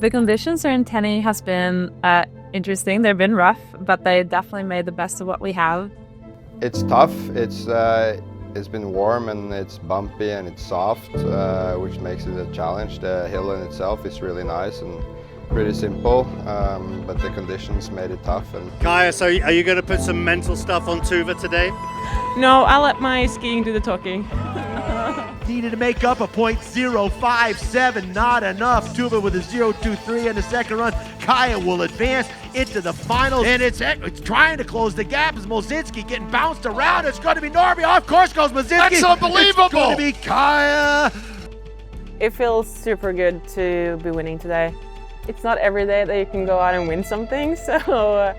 The conditions here in Tenney has been interesting. They've been rough, but they definitely made the best of what we have. It's tough. It's been warm and it's bumpy and it's soft, which makes it a challenge. The hill in itself is really nice and pretty simple, but the conditions made it tough. And Kaya, so are you going to put some mental stuff on Tuva today? No, I'll let my skiing do the talking. Needed to make up a .057, not enough. Tuva with a 0.23 in the second run. Kaya will advance into the finals, and it's trying to close the gap as Mosinski getting bounced around. It's going to be Norby. Off course goes Mosinski. That's unbelievable. It's going to be Kaya. It feels super good to be winning today. It's not every day that you can go out and win something, so...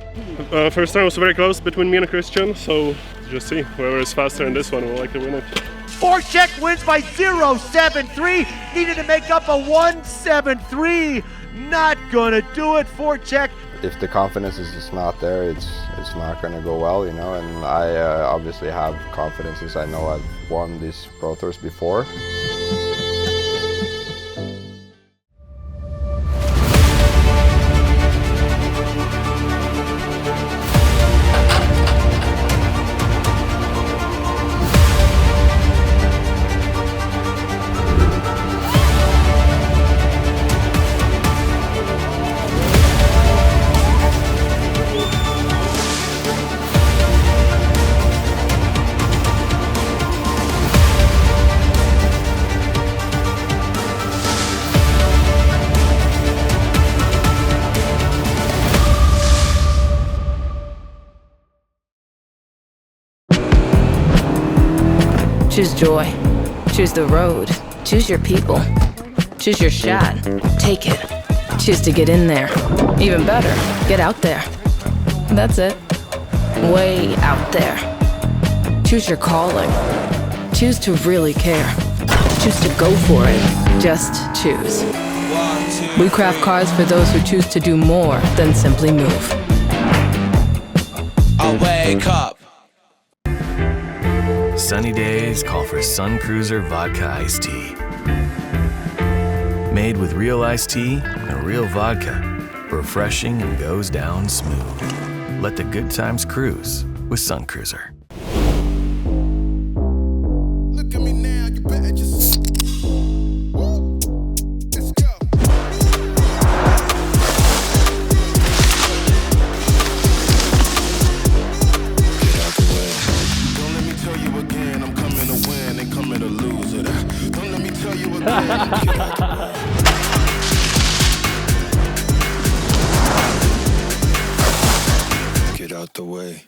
First time was very close between me and Christian, so just see, whoever is faster in this one will likely win it. Voracek wins by 0.73. Needed to make up a 1.73. Not gonna do it, Voracek. if the confidence is just not there, it's not going to go well, you know. And I obviously have confidence, as I know I've won these Pro Tours before. Choose joy. Choose the road. Choose your people. Choose your shot. Take it. Choose to get in there. Even better, get out there. That's it. Way out there. Choose your calling. Choose to really care. Choose to go for it. Just choose. We craft cars for those who choose to do more than simply move. I wake up. Sunny days call for Sun Cruiser Vodka Iced Tea. Made with real iced tea and real vodka. Refreshing and goes down smooth. Let the good times cruise with Sun Cruiser. Look at me now, you better just. Woo. Let's go. Get out the way. Don't let me tell you again, I'm coming to win and coming to lose it. Don't let me tell you again. Get out the way. Get out the way.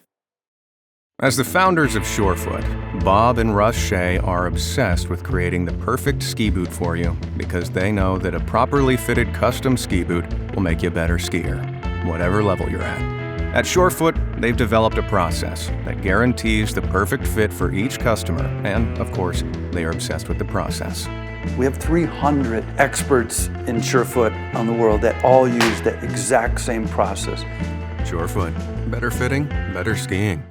As the founders of Surefoot, Bob and Russ Shea are obsessed with creating the perfect ski boot for you because they know that a properly fitted custom ski boot will make you a better skier, whatever level you're at. At Surefoot, they've developed a process that guarantees the perfect fit for each customer, and of course, they are obsessed with the process. We have 300 experts in Surefoot on the world that all use the exact same process. Surefoot, better fitting, better skiing.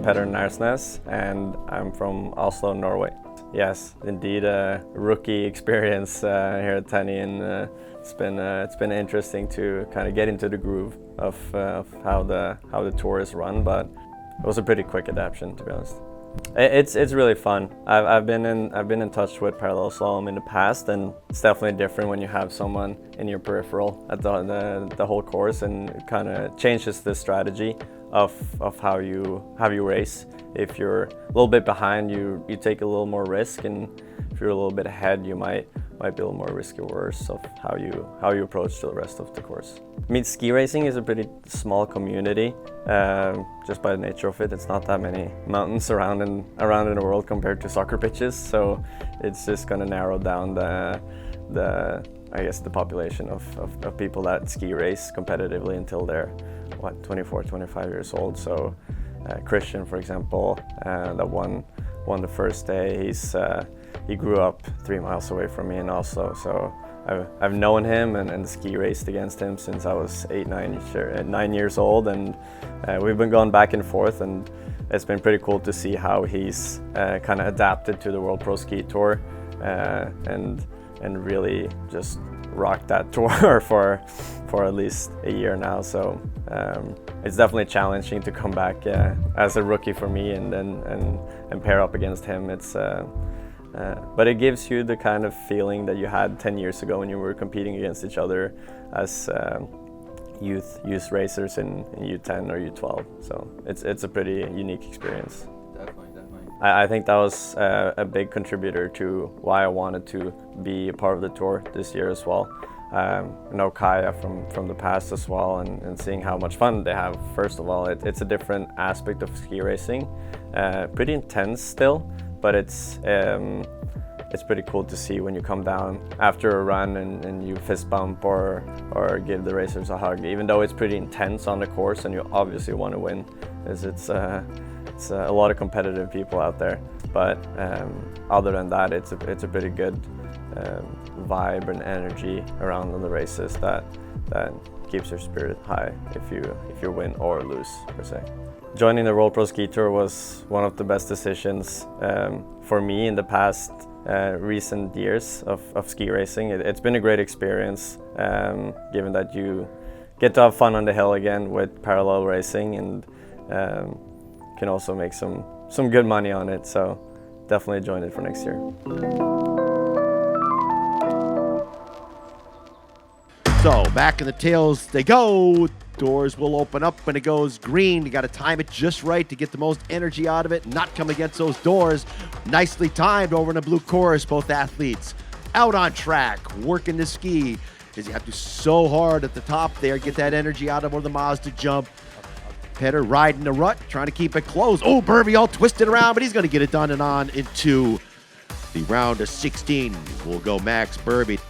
Petter Narsnes, and I'm from Oslo, Norway. Yes, indeed, a rookie experience here at Tenney, and it's been interesting to kind of get into the groove of how the tour is run. But it was a pretty quick adaptation, to be honest. It's really fun. I've been in touch with parallel slalom in the past, and it's definitely different when you have someone in your peripheral at the whole course, and it kind of changes the strategy of how you race. If you're a little bit behind, you take a little more risk, and if you're a little bit ahead, you might might be a little more risk-averse of how you approach the rest of the course. I mean, ski racing is a pretty small community, just by the nature of it. It's not that many mountains around in the world compared to soccer pitches, so it's just going to narrow down I guess the population of people that ski race competitively until they're 24, 25 years old. So Christian, for example, that won the first day, he grew up 3 miles away from me in Oslo, so I've known him and ski raced against him since I was 9 years old, and we've been going back and forth, and it's been pretty cool to see how he's kind of adapted to the World Pro Ski Tour and really just rocked that tour for at least a year now. So it's definitely challenging to come back as a rookie for me and pair up against him. But it gives you the kind of feeling that you had 10 years ago when you were competing against each other as youth racers in U10 or U12. So it's a pretty unique experience. Definitely. I think that was a big contributor to why I wanted to be a part of the tour this year as well. I know Kaya from the past as well, and seeing how much fun they have. First of all, it's a different aspect of ski racing, pretty intense still, but it's pretty cool to see when you come down after a run and you fist bump or give the racers a hug, even though it's pretty intense on the course and you obviously want to win, as it's a lot of competitive people out there. But other than that, it's a pretty good vibe and energy around the races that keeps your spirit high if you win or lose, per se. Joining the World Pro Ski Tour was one of the best decisions for me in the past recent years of ski racing. It's been a great experience, given that you get to have fun on the hill again with parallel racing, and can also make some good money on it. So definitely join it for next year. So back in the tails they go. Doors will open up when it goes green. You got to time it just right to get the most energy out of it, not come against those doors. Nicely timed over in the blue chorus, both athletes out on track, working the ski, as you have to so hard at the top there, get that energy out of one of the Mazda jump. Petter riding the rut, trying to keep it close. Oh, Burby all twisted around, but he's going to get it done and on into the round of 16. We'll go Max Burby.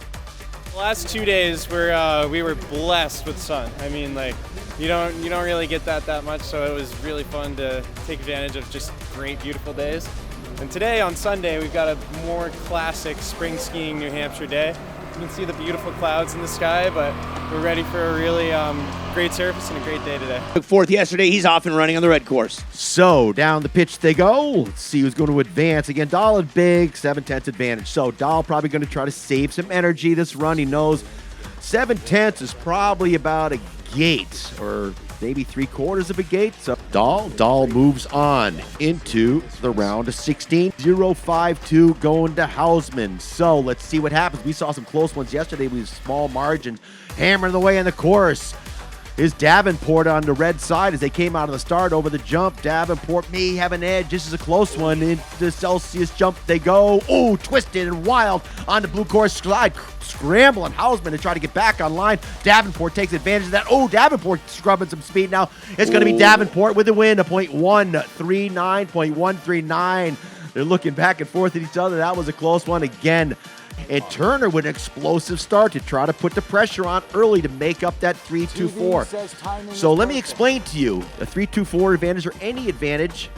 The last 2 days we were blessed with sun. I mean, like, you don't really get that much, so it was really fun to take advantage of just great, beautiful days. And today on Sunday we've got a more classic spring skiing New Hampshire day. You can see the beautiful clouds in the sky, but we're ready for a really great surface and a great day today. Took fourth yesterday. He's off and running on the red course. So down the pitch they go. Let's see who's going to advance. Again, Dahl a big 7/10 advantage. So Dahl probably going to try to save some energy this run. He knows 7/10 is probably about a gate, or maybe 3/4 of a gate. So Dahl moves on into the round of 16. 0.52 going to Hausman. So let's see what happens. We saw some close ones yesterday with small margins. Hammering the way in the course is Davenport on the red side as they came out of the start over the jump. Davenport may have an edge. This is a close one. Into Celsius jump they go. Oh, twisted and wild on the blue course slide. Scrambling Hausman to try to get back online. Davenport takes advantage of that. Oh, Davenport scrubbing some speed now. It's going to be Davenport with the win, a 0.139. They're looking back and forth at each other. That was a close one again. And Turner with an explosive start to try to put the pressure on early to make up that 3.24. So let me explain to you, a 3.24 advantage or any advantage,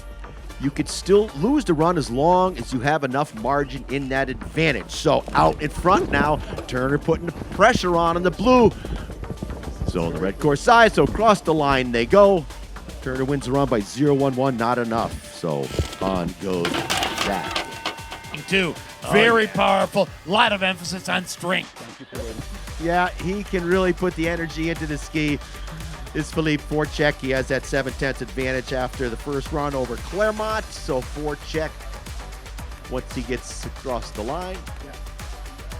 you could still lose the run as long as you have enough margin in that advantage. So out in front now, Turner putting the pressure on the blue. So on the red course side, so across the line they go. Turner wins the run by 0.11, not enough. So on goes Zach. Too. Very powerful. A lot of emphasis on strength. Yeah, he can really put the energy into the ski. Is Philippe Forchek. He has that 7/10 advantage after the first run over Claremont. So Forchek, once he gets across the line.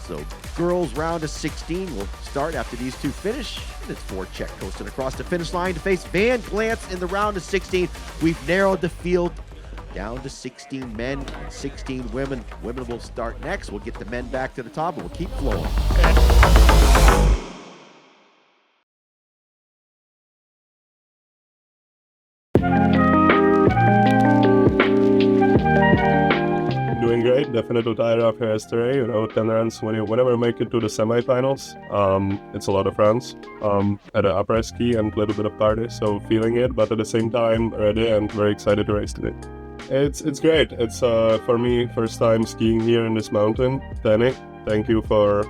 So girls round of 16 will start after these two finish. And it's Forchek coasting across the finish line to face Van Glantz in the round of 16. We've narrowed the field down to 16 men, 16 women. Women will start next. We'll get the men back to the top, and we'll keep flowing. Doing great, definitely tired after yesterday. 10 runs whenever you make it to the semifinals. It's a lot of runs at an upper ski and a little bit of party, so feeling it, but at the same time ready and very excited to race today. It's great. It's for me first time skiing here in this mountain. Tenney, thank you for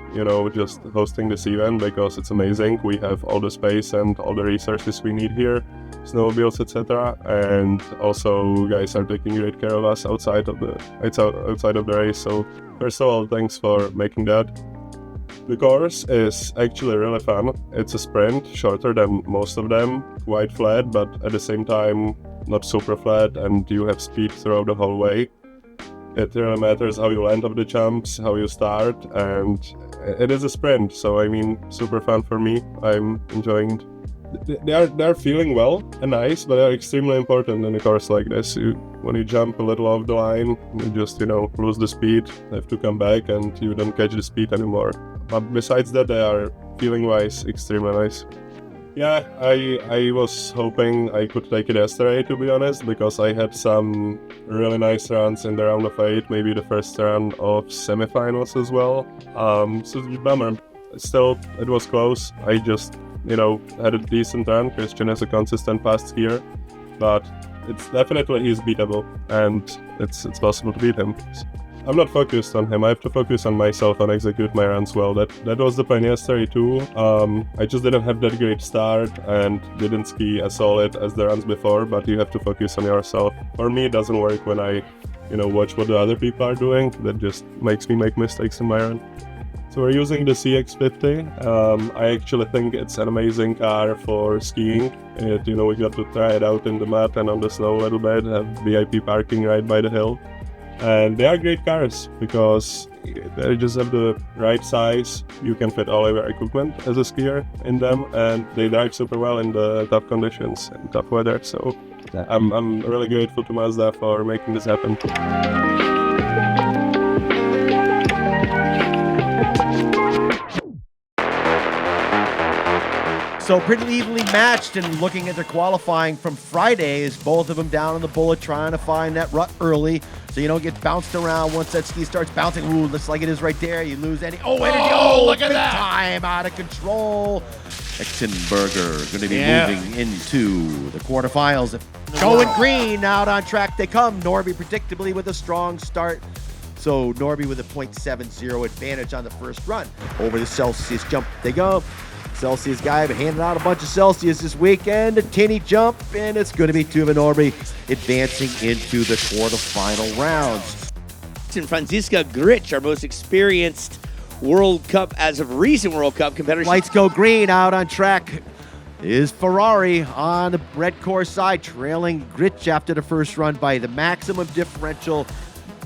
just hosting this event because it's amazing. We have all the space and all the resources we need here, snowmobiles, etc. And also, you guys are taking great care of us outside of the race. So first of all, thanks for making that. The course is actually really fun. It's a sprint, shorter than most of them, quite flat, but at the same time not super flat, and you have speed throughout the whole way. It really matters how you land off the jumps, how you start, and it is a sprint, so super fun for me. I'm enjoying it. They're feeling well and nice, but they're extremely important in a course like this. When you jump a little off the line, you just lose the speed, have to come back, and you don't catch the speed anymore. But besides that, they are feeling-wise extremely nice. Yeah, I was hoping I could take it yesterday, to be honest, because I had some really nice runs in the round of 8, maybe the first round of semifinals as well. So it's a bummer. Still, it was close. I just, had a decent run. Christian is a consistent fast skier, but it's definitely he's beatable, and it's possible to beat him. I'm not focused on him. I have to focus on myself and execute my runs well. That was the plan yesterday too. I just didn't have that great start and didn't ski as solid as the runs before, but you have to focus on yourself. For me, it doesn't work when I, watch what the other people are doing. That just makes me make mistakes in my run. So we're using the CX-50. I actually think it's an amazing car for skiing. We got to try it out in the mud and on the snow a little bit, have VIP parking right by the hill. And they are great cars because they just have the right size. You can fit all of your equipment as a skier in them, and they drive super well in the tough conditions and tough weather. So I'm really grateful to Mazda for making this happen. So pretty evenly matched, and looking at their qualifying from Fridays, both of them down on the bullet trying to find that rut early so you don't get bounced around once that ski starts bouncing. Ooh, looks like it is right there. You lose any. Oh, energy. Oh, look at big that. Time out of control. Exenberger going to be moving into the quarterfinals. Going green, out on track they come. Norby predictably with a strong start. So Norby with a .70 advantage on the first run. Over the Celsius jump they go. Celsius guy handing out a bunch of Celsius this weekend. A tinny jump, and it's going to be Tuva Norby advancing into the quarterfinal rounds. And Franziska Grich, our most experienced World Cup, as of recent World Cup competitor. Lights go green. Out on track is Ferrari on the red course side, trailing Grich after the first run by the maximum differential.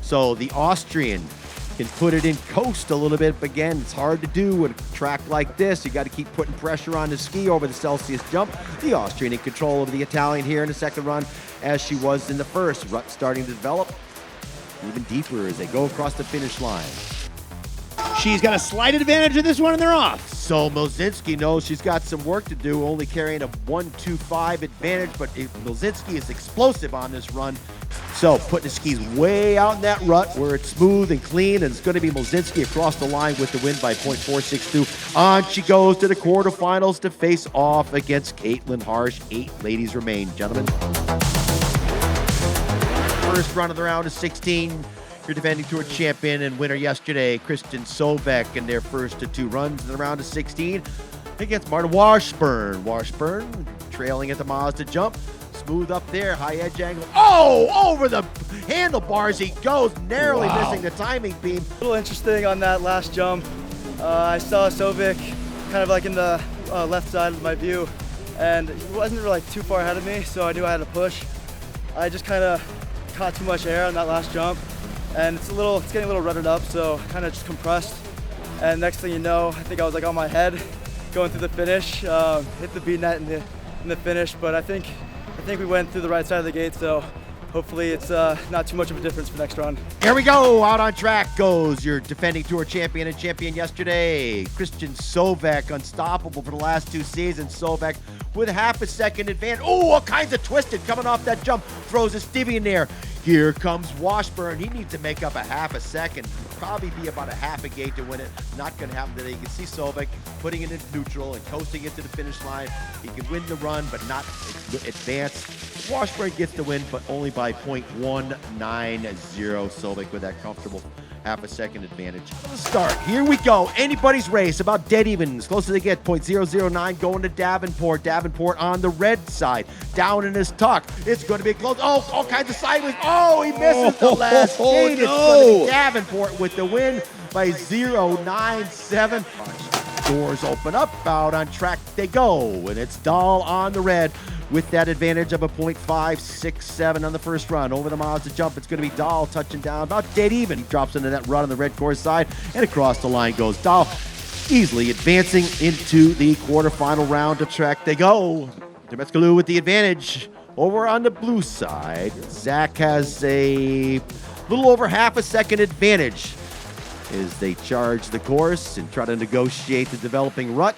So the Austrian can put it in coast a little bit, but again, it's hard to do with a track like this. You got to keep putting pressure on the ski over the Celsius jump. The Austrian in control of the Italian here in the second run, as she was in the first. Rut starting to develop even deeper as they go across the finish line. She's got a slight advantage of this one, and they're off. So Milzinski knows she's got some work to do, only carrying a 1.25 advantage, but Milzinski is explosive on this run. So putting the skis way out in that rut where it's smooth and clean, and it's going to be Milzinski across the line with the win by .462. On she goes to the quarterfinals to face off against Caitlin Harsh. 8 ladies remain, gentlemen. First run of the round is 16. Your defending tour champion and winner yesterday, Kristen Sovek, in their first 2 runs in the round of 16 against Marta Washburn. Washburn trailing at the Mazda jump. Smooth up there, high edge angle. Oh, over the handlebars he goes, narrowly missing the timing beam. A little interesting on that last jump. I saw Sovik kind of like in the left side of my view, and he wasn't really too far ahead of me, so I knew I had to push. I just kind of caught too much air on that last jump, and it's getting a little rutted up, so kind of just compressed. And next thing you know, I think I was like on my head going through the finish, hit the B net in the finish, but I think we went through the right side of the gate, so hopefully it's not too much of a difference for next run. Here we go. Out on track goes your defending Tour champion and champion yesterday, Christian Sovek, unstoppable for the last 2 seasons. Sovek with half a second advantage. Oh, all kinds of twisted coming off that jump. Throws a Stevie in there. Here comes Washburn. He needs to make up a half a second. Probably be about a half a gate to win it. Not going to happen today. You can see Sovek putting it in neutral and coasting it to the finish line. He can win the run, but not advance. Washburn gets the win, but only by 0.190. Sovek with that comfortable half a second advantage. Let's start. Here we go. Anybody's race, about dead even. As close as they get. 0.009 going to Davenport. Davenport on the red side. Down in his tuck. It's going to be close. Oh, all kinds of sideways. Oh, he misses the last gate. It's going to be Davenport with the win by 0.97. Doors open up. Out on track they go. And it's Dahl on the red with that advantage of a 0.567 on the first run. Over the miles to jump, it's going to be Dahl touching down about dead even. He drops into that run on the red course side, and across the line goes Dahl, easily advancing into the quarterfinal round of track they go. Demetskalou with the advantage. Over on the blue side, Zach has a little over half a second advantage as they charge the course and try to negotiate the developing rut.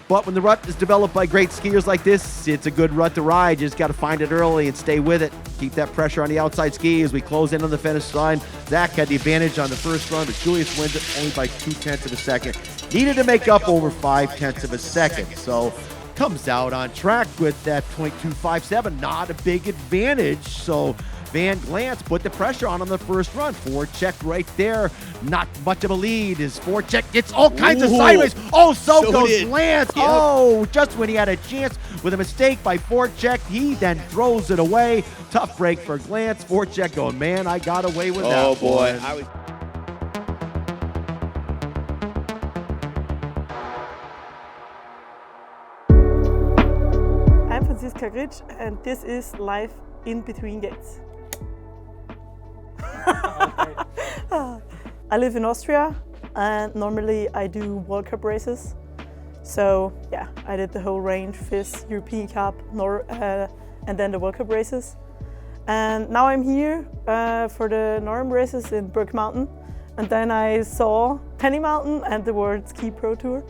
But when the rut is developed by great skiers like this, it's a good rut to ride. You just got to find it early and stay with it. Keep that pressure on the outside ski as we close in on the finish line. Zach had the advantage on the first run, but Julius wins it only by 0.2 of a second. Needed to make up over 0.5 of a second. So comes out on track with that 0.257. Not a big advantage. So Van Glance put the pressure on the first run. Forecheck right there. Not much of a lead. His forecheck gets all kinds of sideways. Oh, so goes Glance. Yep. Oh, just when he had a chance with a mistake by forecheck, he then throws it away. Tough break for Glance. Forecheck going, man, I got away with that. Oh, boy. I'm Franziska Gritsch, and this is Life in Between Gates. I live in Austria, and normally I do World Cup races. So yeah, I did the whole range, FIS, European Cup, and then the World Cup races. And now I'm here for the NORM races in Brook Mountain. And then I saw Tenney Mountain and the World Ski Pro Tour.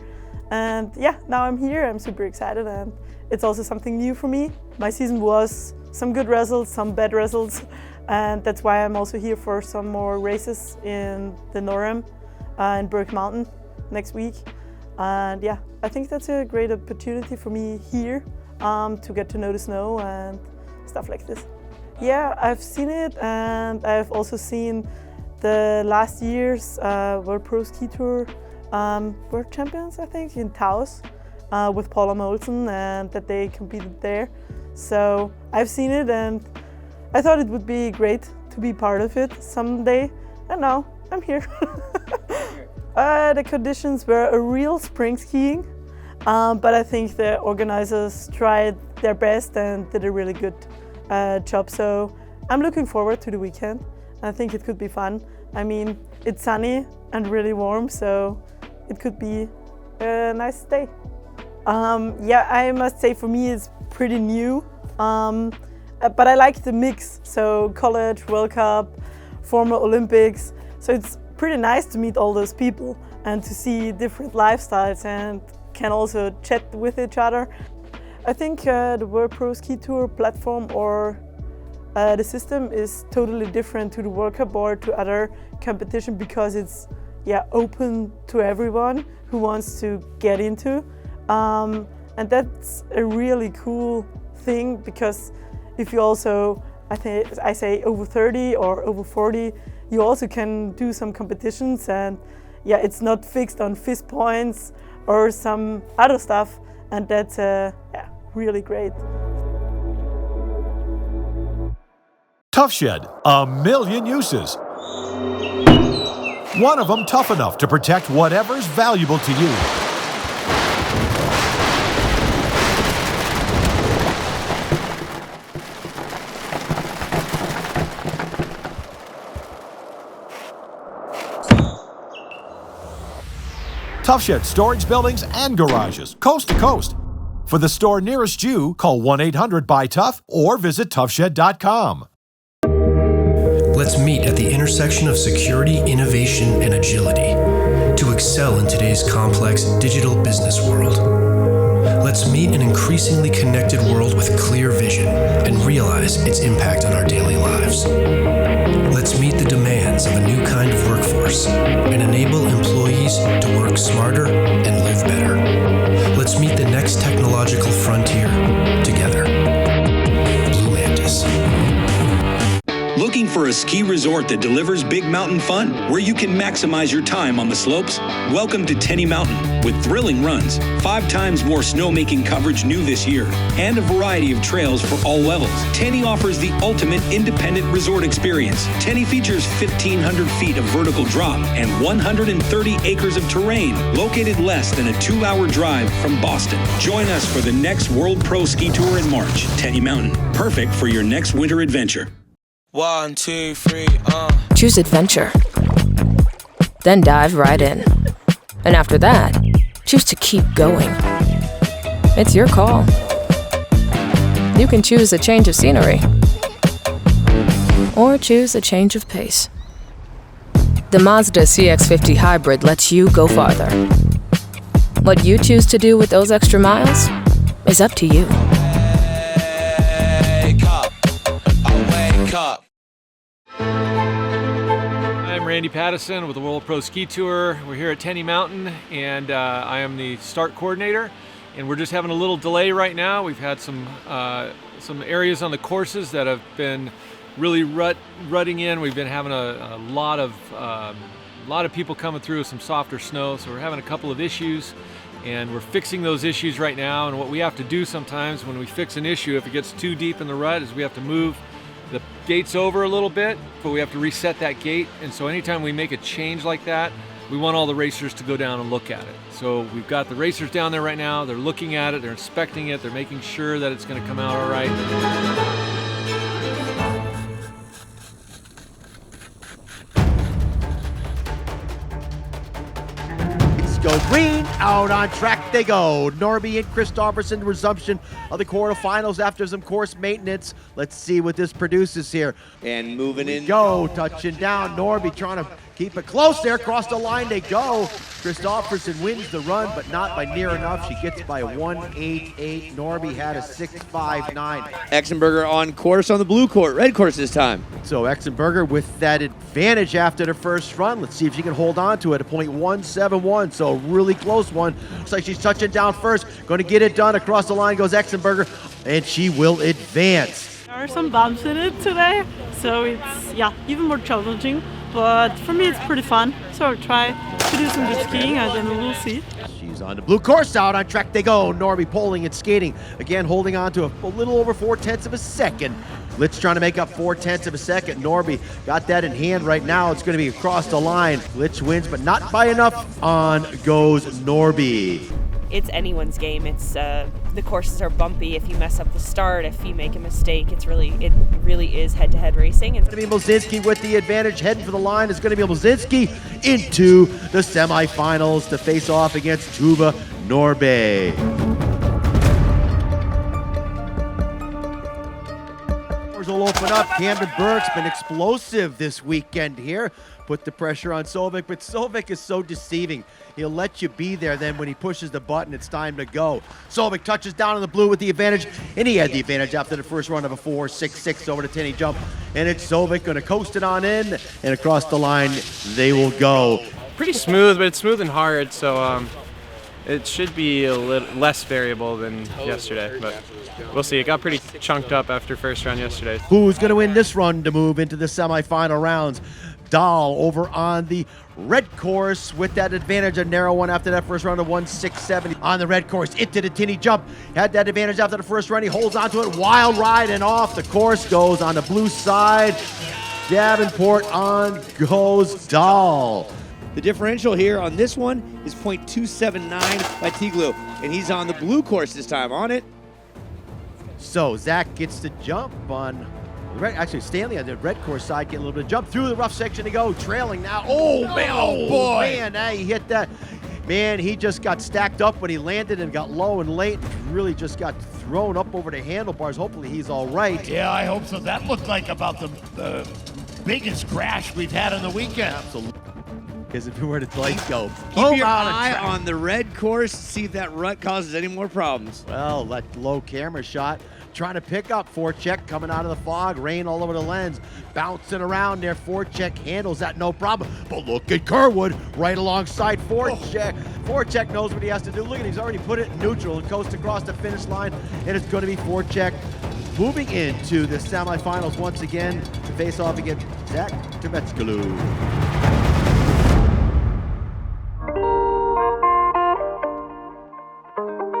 And yeah, now I'm here, I'm super excited, and it's also something new for me. My season was some good results, some bad results. And that's why I'm also here for some more races in the NORM in Brook Mountain next week. And yeah, I think that's a great opportunity for me here to get to know the snow and stuff like this. Yeah, I've seen it, and I've also seen the last year's World Pro Ski Tour World Champions, I think, in Taos with Paula Molson, and that they competed there. So I've seen it, and I thought it would be great to be part of it someday, and now I'm here. The conditions were a real spring skiing, but I think the organizers tried their best and did a really good job. So I'm looking forward to the weekend. I think it could be fun. I mean, it's sunny and really warm, so it could be a nice day. Yeah, I must say for me it's pretty new. But I like the mix, so college, World Cup, former Olympics. So it's pretty nice to meet all those people and to see different lifestyles and can also chat with each other. I think the World Pro Ski Tour platform or the system is totally different to the World Cup or to other competition because it's open to everyone who wants to get into. And that's a really cool thing because if you also, I say over 30 or over 40, you also can do some competitions, and it's not fixed on FIS points or some other stuff, and that's really great. Tough Shed, a million uses. One of them tough enough to protect whatever's valuable to you. Tough Shed storage buildings and garages, coast to coast. For the store nearest you, call 1-800-BUY-TOUGH or visit toughshed.com. Let's meet at the intersection of security, innovation, and agility to excel in today's complex digital business world. Let's meet an increasingly connected world with clear vision and realize its impact on our daily lives. Let's meet the demands of a new kind of workforce and enable employees to work smarter and live better. Let's meet the next technological frontier together. Blue Mantis. Looking for a ski resort that delivers big mountain fun, where you can maximize your time on the slopes? Welcome to Tenney Mountain, with thrilling runs, 5 times more snowmaking coverage new this year, and a variety of trails for all levels. Tenney offers the ultimate independent resort experience. Tenney features 1,500 feet of vertical drop and 130 acres of terrain, located less than a 2-hour drive from Boston. Join us for the next World Pro Ski Tour in March. Tenney Mountain, perfect for your next winter adventure. 1, 2, 3, Choose adventure. Then dive right in. And after that, choose to keep going. It's your call. You can choose a change of scenery, or choose a change of pace. The Mazda CX-50 Hybrid lets you go farther. What you choose to do with those extra miles is up to you. I'm Randy Pattison with the World Pro Ski Tour. We're here at Tenney Mountain, and I am the start coordinator. And we're just having a little delay right now. We've had some areas on the courses that have been really rutting in. We've been having a lot of people coming through with some softer snow, so we're having a couple of issues. And we're fixing those issues right now. And what we have to do sometimes when we fix an issue, if it gets too deep in the rut, is we have to move the gates over a little bit, but we have to reset that gate. And so anytime we make a change like that, we want all the racers to go down and look at it. So we've got the racers down there right now. They're looking at it, they're inspecting it, they're making sure that it's going to come out all right. Go green, out on track they go. Norby and Kristofferson, resumption of the quarterfinals after some course maintenance. Let's see what this produces here. And moving in. Go, touching down. Norby trying to keep it close there. Across the line they go. Kristofferson wins the run, but not by near enough. She gets by 1.88. Norby had a 6.59. Exenberger on course on the blue court, red course this time. So Exenberger with that advantage after the first run. Let's see if she can hold on to it at .171. So a really close one. Looks like she's touching down first. Going to get it done. Across the line goes Exenberger, and she will advance. There are some bumps in it today, so it's even more challenging. But for me, it's pretty fun. So I'll try to do some good skiing, and then we'll see. She's on the blue course, out on track they go. Norby poling and skating. Again, holding on to a little over 0.4 of a second. Litz trying to make up 0.4 of a second. Norby got that in hand right now. It's going to be across the line. Litz wins, but not by enough. On goes Norby. It's anyone's game. It's the courses are bumpy. If you mess up the start, if you make a mistake, it really is head-to-head racing. It's going to be Mozinski with the advantage. Heading for the line is going to be Mozinski into the semifinals to face off against Tuva Norby. Doors will open up. Camden Burke's been explosive this weekend here. Put the pressure on Sovic, but Sovic is so deceiving. He'll let you be there, then when he pushes the button, it's time to go. Sovic touches down in the blue with the advantage, and he had the advantage after the first run of a 4.66 over to Tenney jump. And it's Sovic going to coast it on in, and across the line they will go. Pretty smooth, but it's smooth and hard, so it should be a little less variable than yesterday, but we'll see. It got pretty chunked up after first round yesterday. Who's going to win this run to move into the semifinal rounds? Dahl over on the red course with that advantage, a narrow one after that first round of 1.670 on the red course. Into the Tenney jump, had that advantage after the first run. He holds onto it, wild ride, and off the course goes on the blue side. Davenport on goes Dahl. The differential here on this one is .279 by Tiglu, and he's on the blue course this time on it. So Zach gets the jump on actually Stanley on the red course side, getting a little bit of jump through the rough section to go, trailing now. Oh man, oh boy, man, he hit that. Man, he just got stacked up when he landed and got low and late. Really just got thrown up over the handlebars. Hopefully he's all right. Yeah, I hope so. That looked like about the biggest crash we've had on the weekend. Absolutely. Because if you were to lights go, Keep your eye on the red course, see if that rut causes any more problems. Well, that low camera shot, trying to pick up Forecheck coming out of the fog, rain all over the lens, bouncing around there. Forecheck handles that no problem. But look at Kerwood right alongside Forecheck. Forecheck knows what he has to do. Look at, he's already put it in neutral and coast across the finish line, and it's going to be Forecheck moving into the semifinals once again to face off against Zach Termetskulu.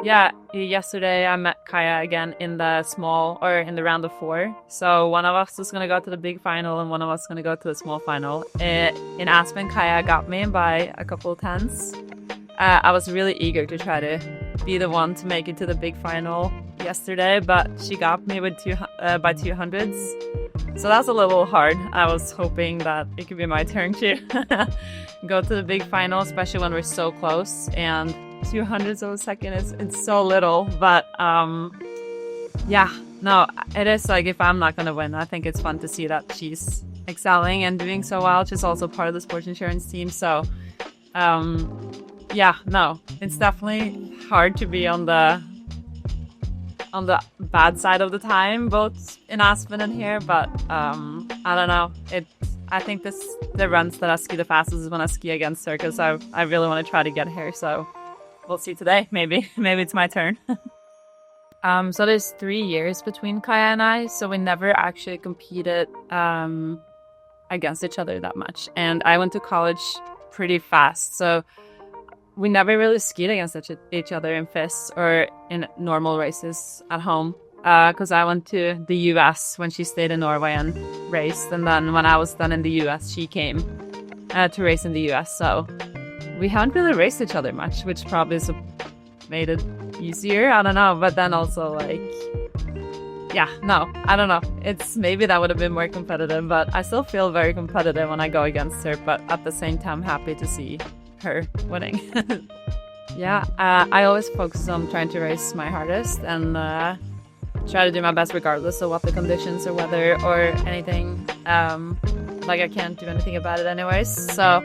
Yeah, yesterday I met Kaya again in the round of 4. So one of us is going to go to the big final and one of us is going to go to the small final. In Aspen, Kaya got me by a couple of tenths. I was really eager to try to be the one to make it to the big final yesterday, but she got me with by 200s. So that's a little hard. I was hoping that it could be my turn to go to the big final, especially when we're so close. And 200ths of a second it's so little, but yeah, no, it is like if I'm not gonna win, I think it's fun to see that she's excelling and doing so well. She's also part of the sports insurance team, so yeah, no, it's definitely hard to be on the bad side of the time, both in Aspen and here, but I don't know, I think the runs that I ski the fastest is when I ski against her, because I really want to try to get here, so we'll see today. Maybe it's my turn. So there's 3 years between Kaya and I, so we never actually competed against each other that much. And I went to college pretty fast, so we never really skied against each other in FIS or in normal races at home. Because I went to the US when she stayed in Norway and raced, and then when I was done in the US, she came to race in the US. So we haven't really raced each other much, which probably made it easier. I don't know. But then also, like, yeah, no, I don't know. Maybe that would have been more competitive, but I still feel very competitive when I go against her. But at the same time, happy to see her winning. Yeah, I always focus on trying to race my hardest and try to do my best regardless of what the conditions or weather or anything. Like, I can't do anything about it anyways. So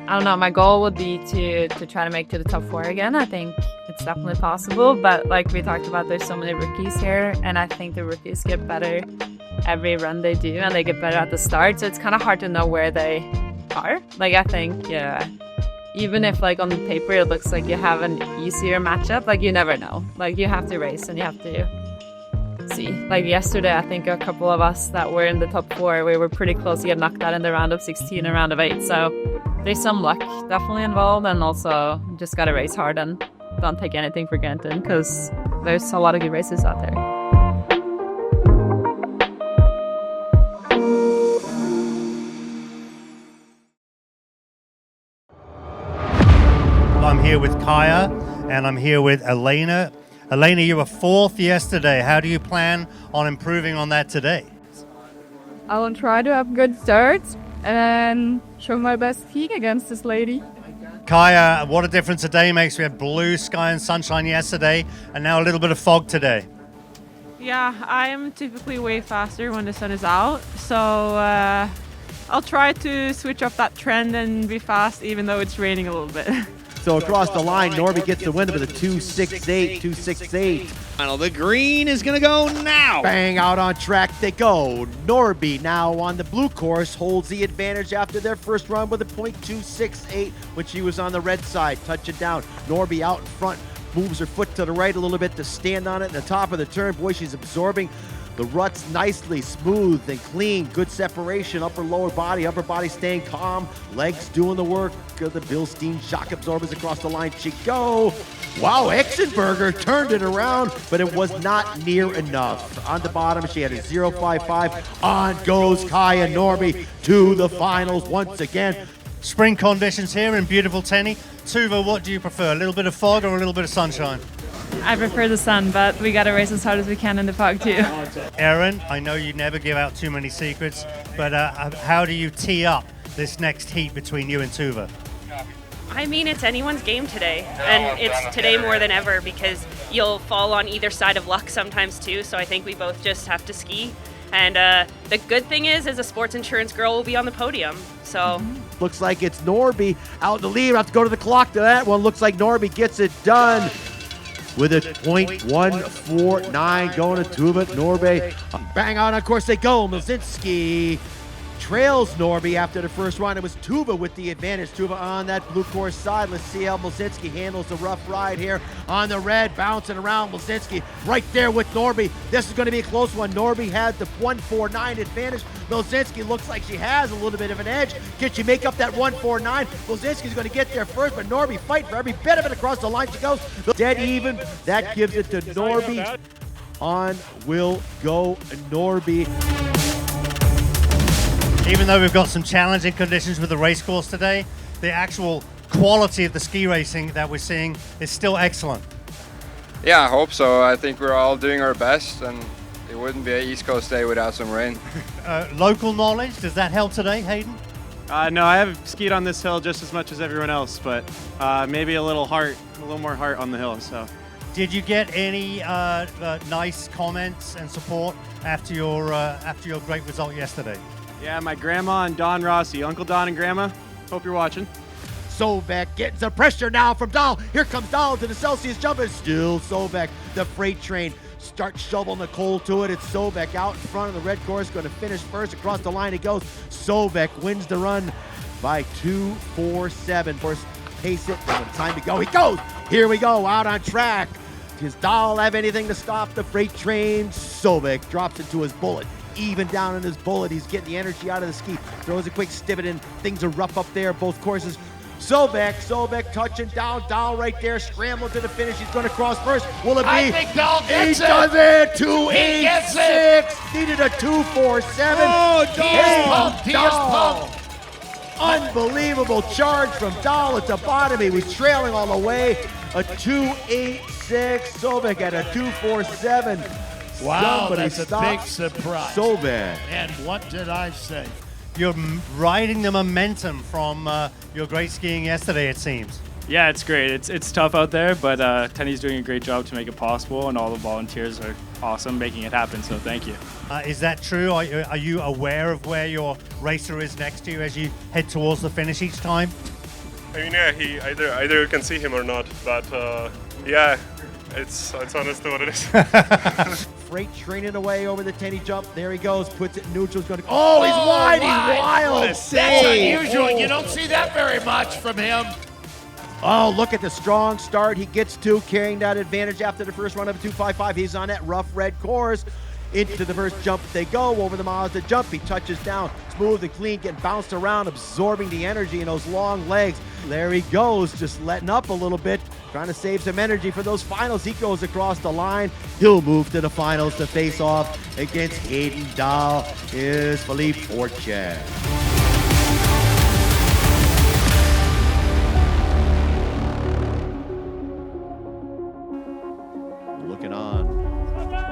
I don't know, my goal would be to try to make to the top 4 again. I think it's definitely possible, but like we talked about, there's so many rookies here, and I think the rookies get better every run they do, and they get better at the start, so it's kind of hard to know where they are. Like, I think, yeah, even if like on the paper it looks like you have an easier matchup, like you never know. Like, you have to race and you have to see. Like yesterday, I think a couple of us that were in the top 4, we were pretty close to get knocked out in the round of 16 and round of 8, so there's some luck definitely involved, and also just gotta race hard and don't take anything for granted, because there's a lot of good races out there. I'm here with Kaya, and I'm here with Elena. Elena, you were 4th yesterday. How do you plan on improving on that today? I will try to have good starts and show my best skiing against this lady. Kaya, what a difference a day makes. We had blue sky and sunshine yesterday, and now a little bit of fog today. Yeah, I am typically way faster when the sun is out, so I'll try to switch up that trend and be fast even though it's raining a little bit. So across the line, Norby gets the win with a 2.68, 2.68. Final, the green is going to go now. Bang, out on track they go. Norby now on the blue course holds the advantage after their first run with a .268 when she was on the red side. Touch it down. Norby out in front, moves her foot to the right a little bit to stand on it in the top of the turn. Boy, she's absorbing the ruts nicely, smooth and clean. Good separation, upper body staying calm, legs doing the work. The Bilstein shock absorbers across the line. She go. Wow, Exenberger turned it around, but it was not near enough. On the bottom, she had a 0.55. On goes Kaya Norby to the finals once again. Spring conditions here in beautiful Tenney. Tuva, what do you prefer, a little bit of fog or a little bit of sunshine? I prefer the sun, but we gotta race as hard as we can in the fog too. Erin, I know you never give out too many secrets, but how do you tee up this next heat between you and Tuva? I mean, it's anyone's game today, and it's today more than ever because you'll fall on either side of luck sometimes too, so I think we both just have to ski And the good thing is a sports insurance girl will be on the podium. So Looks like it's Norby out in the lead. We'll have to go to the clock to that one. Looks like Norby gets it done with a .149 going to Tuva. Norby, bang out, of course they go. Milzinski trails Norby after the first run. It was Tuva with the advantage. Tuva on that blue course side. Let's see how Milzinski handles the rough ride here on the red, bouncing around. Milzinski right there with Norby. This is going to be a close one. Norby had the 149 advantage. Milzinski looks like she has a little bit of an edge. Can she make up that 149? Milzinski's going to get there first, but Norby fight for every bit of it across the line. She goes dead even. That gives it to Norby. On will go Norby. Even though we've got some challenging conditions with the race course today, the actual quality of the ski racing that we're seeing is still excellent. Yeah, I hope so. I think we're all doing our best, and it wouldn't be an East Coast day without some rain. Local knowledge, does that help today, Hayden? No, I have skied on this hill just as much as everyone else, but maybe a little more heart on the hill. So, did you get any nice comments and support after your great result yesterday? yeah, my grandma and Don Rossi, Uncle Don and Grandma. Hope you're watching. Sovek gets the pressure now from Dahl. Here comes Dahl to the Celsius jump. It's still Sovek. The freight train starts shoveling the coal to it. It's Sovek out in front of the red course, going to finish first. Across the line it goes. Sovek wins the run by 2:47. First pace it, time to go. He goes. Here we go, out on track. Does Dahl have anything to stop the freight train? Sovek drops into his bullet. Even down in his bullet, he's getting the energy out of the ski. Throws a quick stivot in. Things are rough up there, both courses. Sovek touching down. Dahl right there, scrambling to the finish. He's going to cross first. Will it be? I think Dahl gets he it. does it. He gets 2:86. Needed a 2:47. Oh, Dahl is pumped. He is Dahl. pumped. Unbelievable charge from Dahl at the bottom. He was trailing all the way. A 2:86. Sovek at a 2:47. Wow, Somebody that's a stop big surprise. Sovek. And what did I say? You're riding the momentum from your great skiing yesterday, it seems. Yeah, it's great. It's tough out there, but Tenney's doing a great job to make it possible, and all the volunteers are awesome making it happen, so thank you. Is that true? Are you aware of where your racer is next to you as you head towards the finish each time? I mean, yeah, he either you can see him or not, but yeah, it's honestly what it is. Freight training away over the Tenney jump. There he goes. Puts it in neutral. He's going to. Oh, he's wide. He's wild. That's unusual. You don't see that very much from him. Oh, look at the strong start he gets to, carrying that advantage after the first run of a 2:55. He's on that rough red course. Into the first jump they go, over the Mazda jump. He touches down, smooth and clean, getting bounced around, absorbing the energy in those long legs. There he goes, just letting up a little bit, trying to save some energy for those finals. He goes across the line. He'll move to the finals to face off against Hayden Dahl. Is Philippe Fortune. Looking on.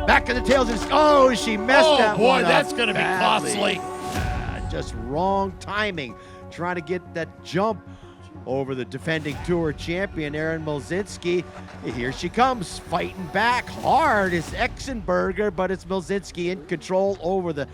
Back in the tails. Oh, she messed that one up. Oh, boy, that's going to be badly. costly. Just wrong timing. Trying to get that jump over the defending Tour champion, Erin Milzinski. Here she comes, fighting back hard. It's Exenberger, but it's Milzinski in control over the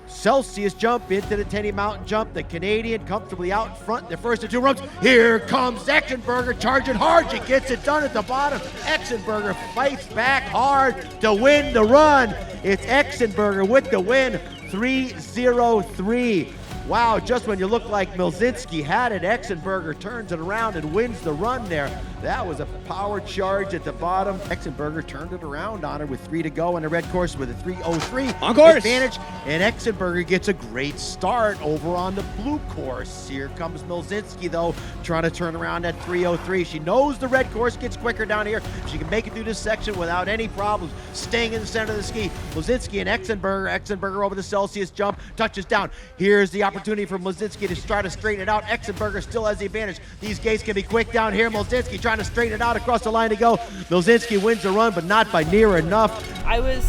Celsius jump into the Tenney Mountain jump. The Canadian comfortably out in front, the first of two runs. Here comes Exenberger charging hard. She gets it done at the bottom. Exenberger fights back hard to win the run. It's Exenberger with the win, 3:03. Wow, just when you look like Milzinski had it, Exenberger turns it around and wins the run there. That was a power charge at the bottom. Exenberger turned it around on her with 3 to go on the red course with a 3:03 on course advantage. And Exenberger gets a great start over on the blue course. Here comes Milzinski, though, trying to turn around at 3:03. She knows the red course gets quicker down here. She can make it through this section without any problems, staying in the center of the ski. Milzinski and Exenberger over the Celsius jump, touches down. Here's the opportunity for Milzinski to try to straighten it out. Exenberger still has the advantage. These gates can be quick down here. Milzinski trying to straighten it out across the line to go. Milzinski wins the run, but not by near enough. I was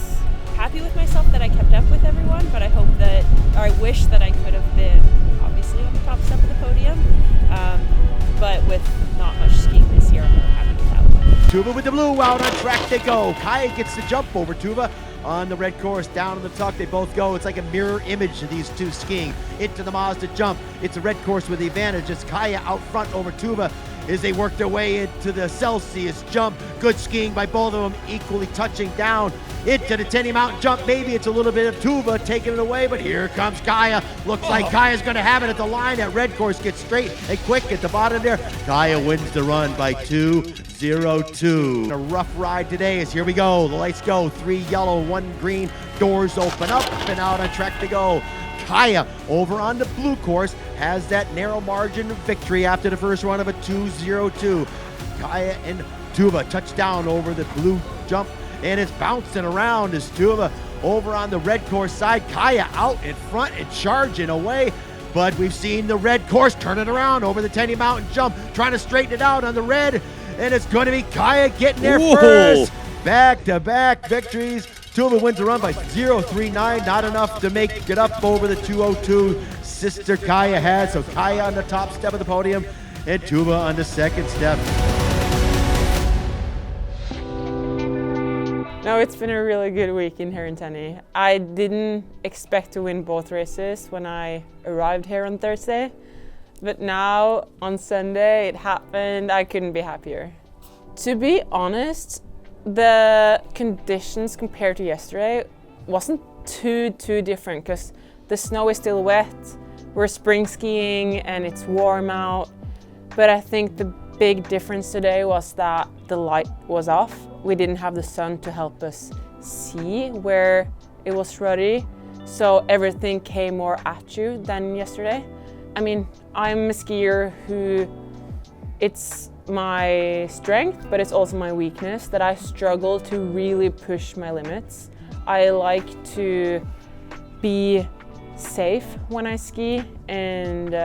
happy with myself that I kept up with everyone, but I wish that I could have been obviously on the top step of the podium. But with not much skiing this year, I'm really happy with that one. Tuva with the blue, out on track they go. Kaya gets the jump over Tuva. on the red course, down on the tuck. They both go. It's like a mirror image of these two skiing. Into the Mazda jump. It's a red course with the advantage. It's Kaya out front over Tuva as they work their way into the Celsius jump. Good skiing by both of them, equally touching down into the Tenney Mountain jump. Maybe it's a little bit of Tuva taking it away, but here comes Kaya. Looks like Kaya's going to have it at the line. That red course gets straight and quick at the bottom there. Kaya wins the run by 2:02. A rough ride today as here we go. The lights go. 3 yellow, 1 green. Doors open up and out on track to go. Kaya over on the blue course has that narrow margin of victory after the first run of a 2:02. Kaya and Tuva touchdown over the blue jump, and it's bouncing around as Tuva over on the red course side. Kaya out in front and charging away, but we've seen the red course turn it around over the Tenney Mountain jump, trying to straighten it out on the red, and it's going to be Kaya getting there first. Back-to-back victories. Tuva wins the run by 0:39, not enough to make it up over the 2:02 sister Kaya has. So Kaya on the top step of the podium and Tuva on the second step. No, it's been a really good weekend here in Tenney. I didn't expect to win both races when I arrived here on Thursday, but now on Sunday it happened. I couldn't be happier. To be honest, the conditions compared to yesterday wasn't too different because the snow is still wet. We're spring skiing and it's warm out. But I think the big difference today was that the light was off. We didn't have the sun to help us see where it was ruddy. So everything came more at you than yesterday. I mean, I'm a skier who it's my strength, but it's also my weakness that I struggle to really push my limits. I like to be safe when I ski, and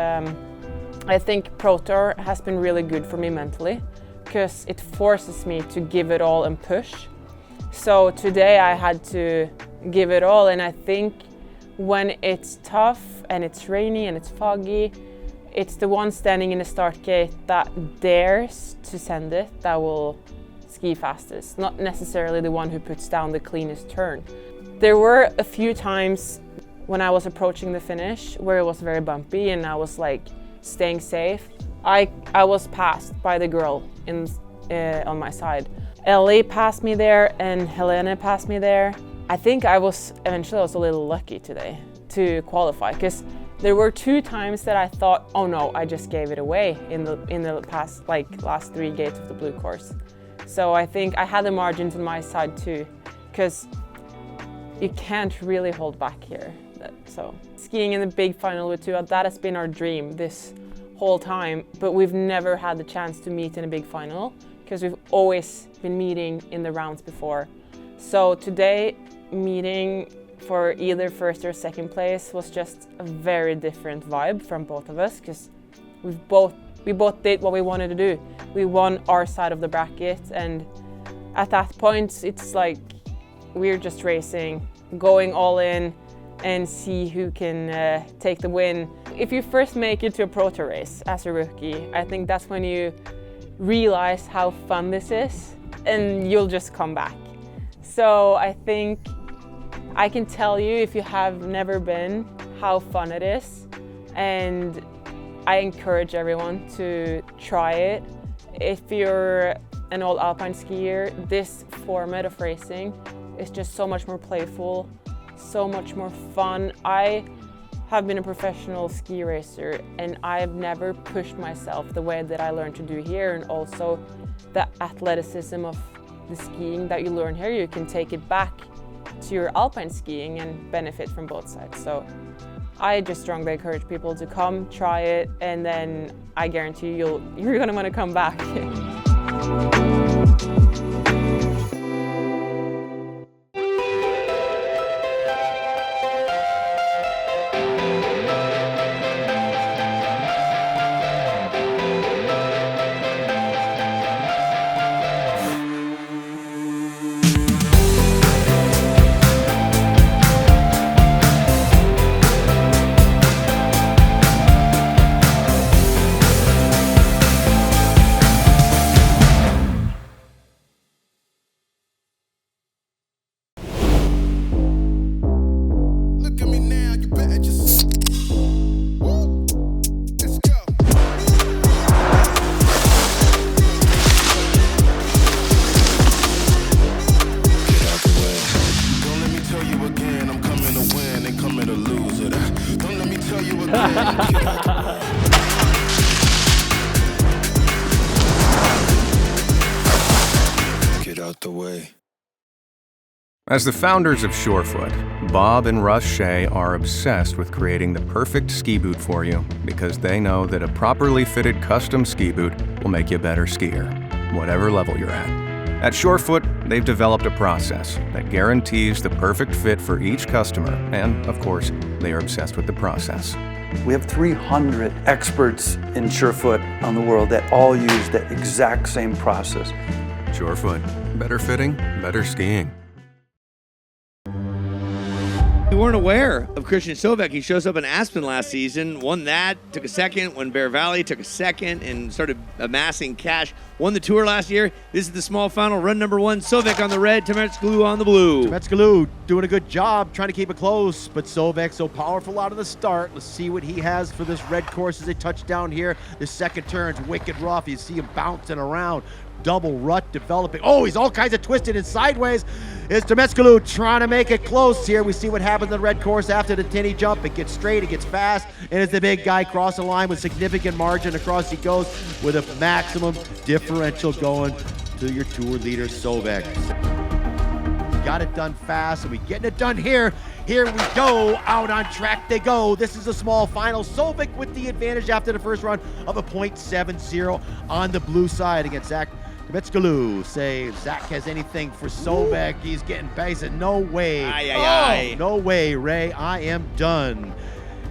I think Pro Tour has been really good for me mentally because it forces me to give it all and push. So today I had to give it all, and I think when it's tough and it's rainy and it's foggy, it's the one standing in the start gate that dares to send it that will ski fastest, not necessarily the one who puts down the cleanest turn. There were a few times when I was approaching the finish where it was very bumpy and I was like staying safe. I was passed by the girl on my side. Ellie passed me there and Helena passed me there. I think I was a little lucky today to qualify because there were 2 times that I thought, oh no, I just gave it away in the past last 3 gates of the blue course. So I think I had the margins on my side too, because you can't really hold back here. So skiing in the big final with Tuva, that has been our dream this whole time, but we've never had the chance to meet in a big final because we've always been meeting in the rounds before. So today, meeting for either first or second place was just a very different vibe from both of us because we both did what we wanted to do. We won our side of the bracket, and at that point it's like we're just racing, going all in and see who can take the win. If you first make it to a Pro Tour race as a rookie, I think that's when you realize how fun this is and you'll just come back. So I think I can tell you, if you have never been, how fun it is, and I encourage everyone to try it. If you're an old alpine skier, this format of racing is just so much more playful, so much more fun. I have been a professional ski racer and I've never pushed myself the way that I learned to do here, and also the athleticism of the skiing that you learn here, you can take it back to your alpine skiing and benefit from both sides. So I just strongly encourage people to come, try it, and then I guarantee you're going to want to come back. As the founders of Surefoot, Bob and Russ Shea are obsessed with creating the perfect ski boot for you because they know that a properly fitted custom ski boot will make you a better skier, whatever level you're at. At Surefoot, they've developed a process that guarantees the perfect fit for each customer, and of course, they are obsessed with the process. We have 300 experts in Surefoot on the world that all use the exact same process. Surefoot, better fitting, better skiing. We weren't aware of Christian Sovek. He shows up in Aspen last season, won that, took a second, won Bear Valley, took a second, and started amassing cash. Won the Tour last year. This is the small final, run number 1. Sovek on the red, Temetskalou on the blue. Temetskalou doing a good job trying to keep it close, but Sovek so powerful out of the start. Let's see what he has for this red course as they touch down here. The second turn's wicked rough. You see him bouncing around. Double rut developing. Oh, he's all kinds of twisted and sideways. It's Temetskalou trying to make it close here. We see what happens in the red course after the Tenney jump. It gets straight, it gets fast, and as the big guy cross the line with significant margin across he goes with a maximum differential going to your tour leader, Sovek. Got it done fast, and we getting it done here. Here we go, out on track they go. This is a small final. Sovek with the advantage after the first run of a .70 on the blue side against Zach Temetskalou. Say if Zach has anything for Sovek, he's getting base. No way. No way, Ray. I am done.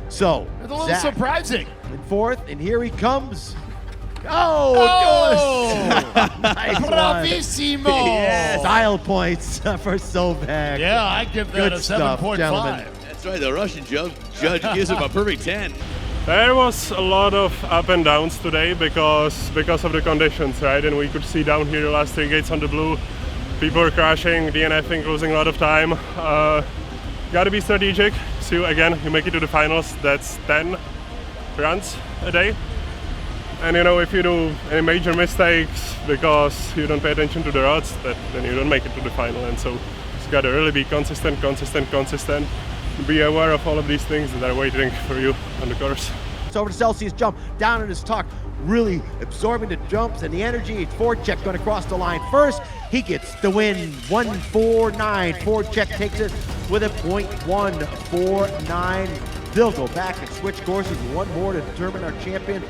So It's a little Zach surprising. in fourth, and here he comes. Oh! Nice one. Bravissimo! Yes. Style points for Sovek. Yeah, I give that Good a stuff, 7.5. gentlemen. That's right, the Russian judge gives him a perfect 10. There was a lot of up and downs today because of the conditions, right? And we could see down here the last 3 gates on the blue, people were crashing, DNFing, losing a lot of time. Got to be strategic. So again, you make it to the finals, that's 10 runs a day. And you know, if you do any major mistakes because you don't pay attention to the rods, then you don't make it to the final. And so it's got to really be consistent. Be aware of all of these things that are waiting for you on the course. It's over to Celsius jump, down in his tuck, really absorbing the jumps and the energy. Forecheck going to cross the line first. He gets the win, 149. Forecheck takes it with a .149. They'll go back and switch courses, one more to determine our champion.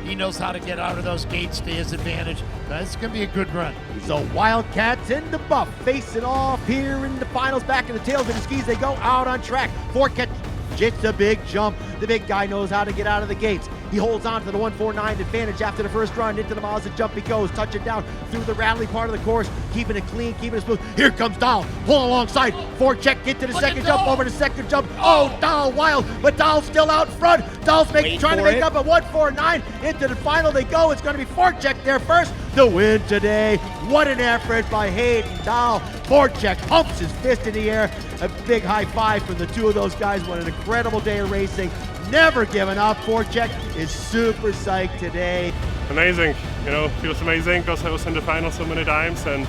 He knows how to get out of those gates to his advantage. That's going to be a good run. So Wildcats in the buff, facing off here in the finals, back in the tails of the skis. They go out on track. Forecheck gets a big jump. The big guy knows how to get out of the gates. He holds on to the 149 advantage after the first run. Into the Mazda jump he goes, touching down through the rally part of the course, keeping it clean, keeping it smooth. Here comes Dahl, pulling alongside. Forecheck get to the second jump, over the second jump. Oh, Dahl wild, but Dahl's still out front. Dahl's trying to make up a 149. Into the final they go. It's going to be Forecheck there first. The win today. What an effort by Hayden Dahl. Forecheck pumps his fist in the air. A big high five from the two of those guys. What an incredible day of racing. Never giving up. Forecheck is super psyched today. Amazing, you know, feels amazing because I was in the final so many times and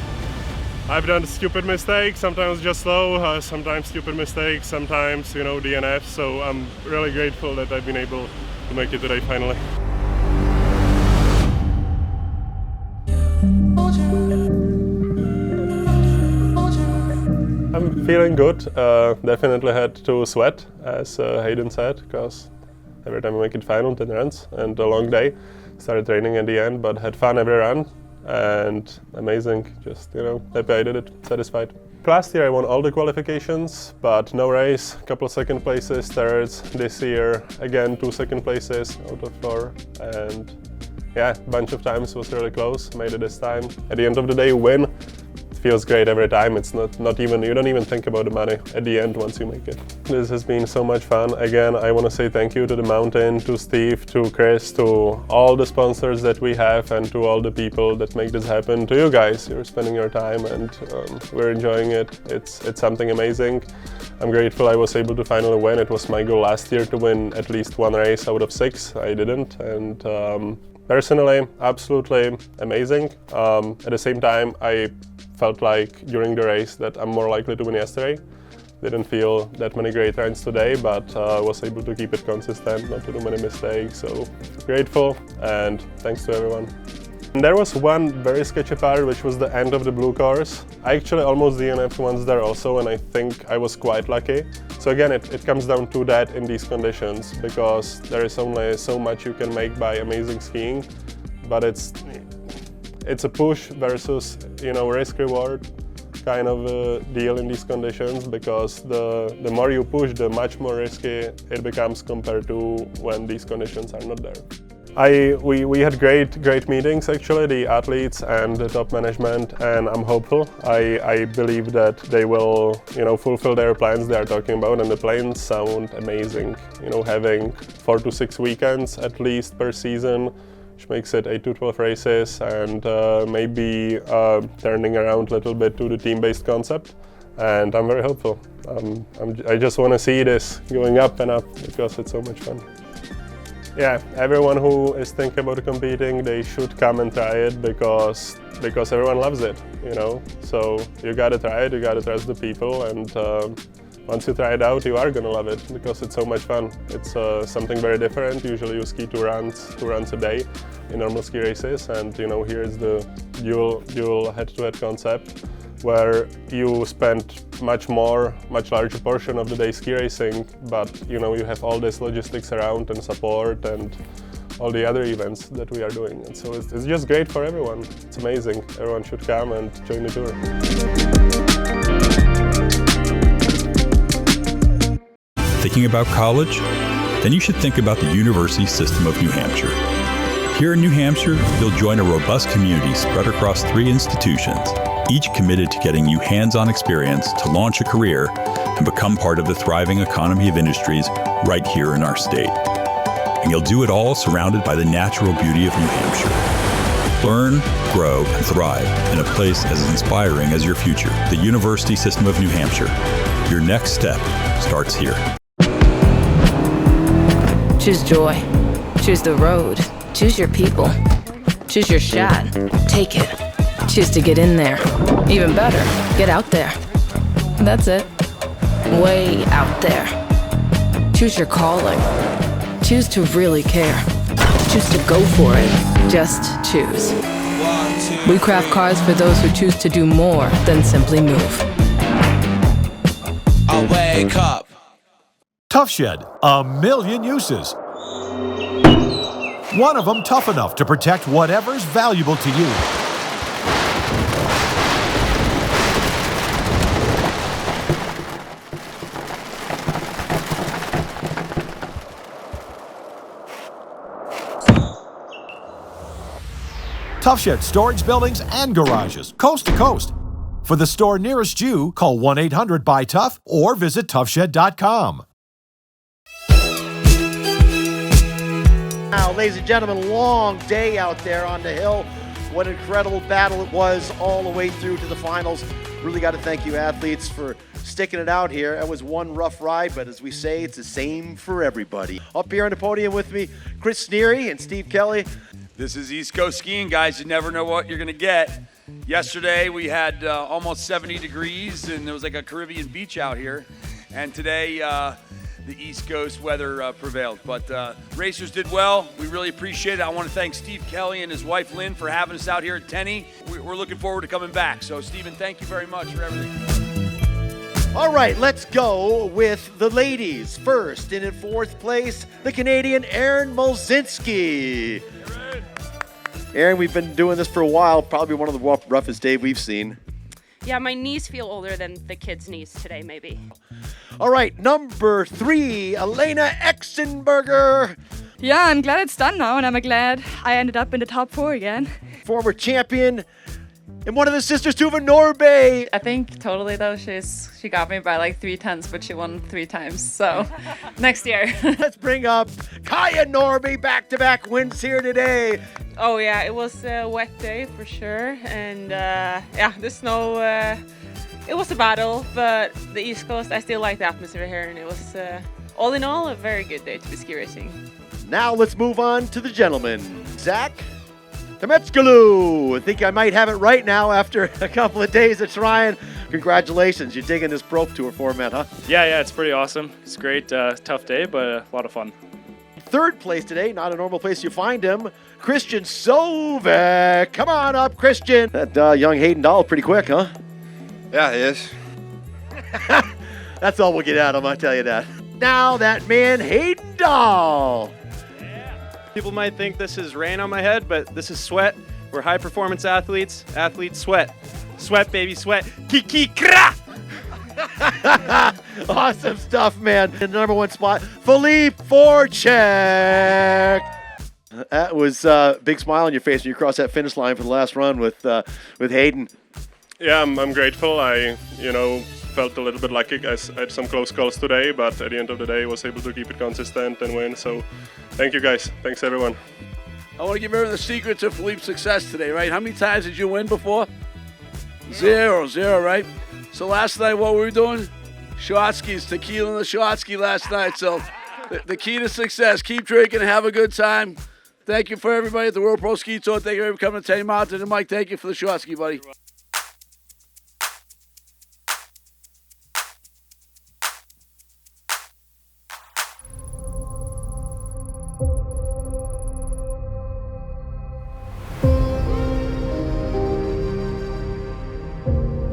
I've done stupid mistakes, sometimes just slow, sometimes stupid mistakes, sometimes, you know, DNF. So I'm really grateful that I've been able to make it today finally. I'm feeling good. Definitely had to sweat, as Hayden said, because every time I make it final, 10 runs and a long day. Started training at the end, but had fun every run and amazing. Just, you know, happy I did it, satisfied. Last year I won all the qualifications, but no race, couple of second places, thirds. This year, again, 2 second places out of 4. And yeah, a bunch of times was really close, made it this time. At the end of the day, win. Feels great every time. It's not even, you don't even think about the money at the end once you make it. This has been so much fun. Again, I want to say thank you to the mountain, to Steve, to Chris, to all the sponsors that we have, and to all the people that make this happen. To you guys, you're spending your time and we're enjoying it. It's something amazing. I'm grateful I was able to finally win. It was my goal last year to win at least 1 race out of 6. I didn't, and personally, absolutely amazing. At the same time, I felt like during the race that I'm more likely to win yesterday. Didn't feel that many great runs today, but was able to keep it consistent, not to do many mistakes. So grateful, and thanks to everyone. And there was one very sketchy part, which was the end of the blue course. I actually almost DNF'd once there also, and I think I was quite lucky. So again, it comes down to that in these conditions, because there is only so much you can make by amazing skiing, but it's a push versus, risk reward kind of a deal in these conditions, because the more you push, the much more risky it becomes compared to when these conditions are not there. We had great meetings actually, the athletes and the top management, and I'm hopeful. I believe that they will, fulfill their plans they are talking about, and the plans sound amazing. Having 4 to 6 weekends at least per season, which makes it 8 to 12 races, and maybe turning around a little bit to the team-based concept. And I'm very hopeful. I just want to see this going up and up because it's so much fun. Yeah, everyone who is thinking about competing, they should come and try it because everyone loves it, So you gotta try it, you gotta trust the people, and once you try it out, you are gonna love it because it's so much fun. It's something very different. Usually you ski two runs a day in normal ski races, and here is the dual head-to-head concept, where you spend much larger portion of the day ski racing, but you have all this logistics around and support and all the other events that we are doing. And so it's just great for everyone. It's amazing. Everyone should come and join the tour. Thinking about college? Then you should think about the university system of New Hampshire. Here in New Hampshire, you'll join a robust community spread across 3 institutions, each committed to getting you hands-on experience to launch a career and become part of the thriving economy of industries right here in our state. And you'll do it all surrounded by the natural beauty of New Hampshire. Learn, grow, and thrive in a place as inspiring as your future. The University System of New Hampshire. Your next step starts here. Choose joy. Choose the road. Choose your people. Choose your shot. Take it. Choose to get in there. Even better, get out there. That's it. Way out there. Choose your calling. Choose to really care. Choose to go for it. Just choose. We craft cars for those who choose to do more than simply move. I'll wake up. Tough Shed, a million uses. One of them tough enough to protect whatever's valuable to you. Tough Shed storage buildings and garages, coast to coast. For the store nearest you, call 1-800-BUY-TOUGH or visit toughshed.com. Now, ladies and gentlemen, long day out there on the hill. What an incredible battle it was all the way through to the finals. Really got to thank you athletes for sticking it out here. It was one rough ride, but as we say, it's the same for everybody. Up here on the podium with me, Chris Sneary and Steve Kelly. This is East Coast skiing, guys. You never know what you're going to get. Yesterday, we had almost 70 degrees, and there was like a Caribbean beach out here. And today, the East Coast weather prevailed. But racers did well. We really appreciate it. I want to thank Steve Kelly and his wife, Lynn, for having us out here at Tenney. We're looking forward to coming back. So, Stephen, thank you very much for everything. All right, let's go with the ladies. First, and in fourth place, the Canadian Erin Molzinski. Erin, we've been doing this for a while. Probably one of the roughest days we've seen. Yeah, my knees feel older than the kids' knees today, maybe. All right, number 3, Elena Exenberger. Yeah, I'm glad it's done now, and I'm glad I ended up in the top 4 again. Former champion and one of the sisters, Tuva Norbe. I think totally though, she got me by like 3/10, but she won 3 times. So next year. Let's bring up Kaya Norby, back-to-back wins here today. Oh yeah, it was a wet day for sure, and yeah, the snow. It was a battle, but the East Coast, I still like the atmosphere here, and it was all in all a very good day to be ski racing. Now let's move on to the gentlemen. Zach Temetskalou. I think I might have it right now after a couple of days of trying. Congratulations, you're digging this Pro Tour format, huh? Yeah, it's pretty awesome. It's great, tough day, but a lot of fun. Third place today, not a normal place you find him, Christian Sovek. Come on up, Christian. That young Hayden Dahl pretty quick, huh? Yeah, he is. That's all we'll get out of him, I tell you that. Now that man, Hayden Dahl. People might think this is rain on my head, but this is sweat. We're high performance athletes. Athletes sweat. Sweat, baby, sweat. Kiki kra! Awesome stuff, man. In the number one spot, Philippe Voracek. That was a big smile on your face when you crossed that finish line for the last run with Hayden. Yeah, I'm grateful. I, felt a little bit lucky. I had some close calls today, but at the end of the day, was able to keep it consistent and win. So thank you, guys. Thanks, everyone. I want to give everyone the secret to Philippe's success today, right? How many times did you win before? Zero, right? So last night, what were we doing? Shotskis, tequila and the shotski last night. So the key to success, keep drinking, have a good time. Thank you for everybody at the World Pro Ski Tour. Thank you for coming to Tenney Mountain. And Mike, thank you for the shotski, buddy.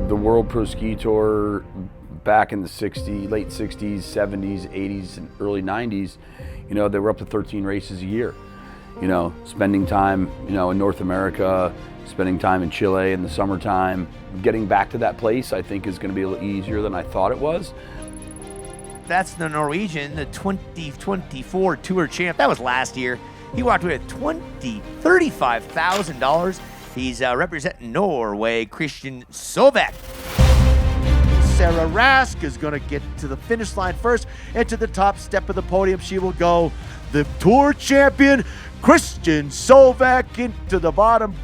The World Pro Ski Tour back in the late 60s, 70s, 80s, and early 90s, they were up to 13 races a year. Spending time, in North America, spending time in Chile in the summertime. Getting back to that place, I think, is going to be a little easier than I thought it was. That's the Norwegian, the 2024 Tour champ. That was last year. He walked away with $35,000. He's representing Norway, Christian Sovek. Sarah Rask is going to get to the finish line first, and to the top step of the podium she will go. The Tour champion, Christian Sovek, into the bottom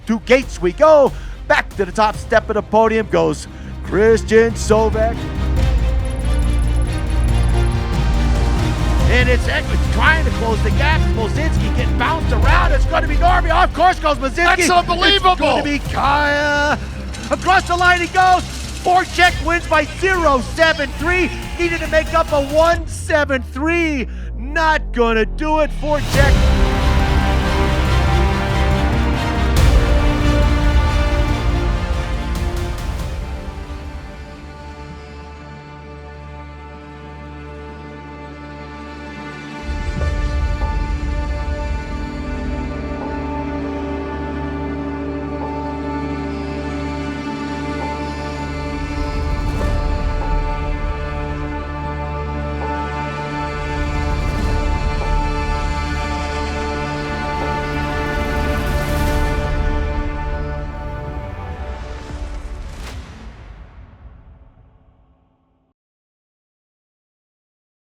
two gates we go. Back to the top step of the podium goes Christian Sovek. And it's trying to close the gap. Mozinski getting bounced around. It's going to be Norby. Of course goes Mozinski. That's unbelievable. It's going to be Kaya. Across the line he goes. Voracek wins by 0.73. Needed to make up a 1.73. Not going to do it. Voracek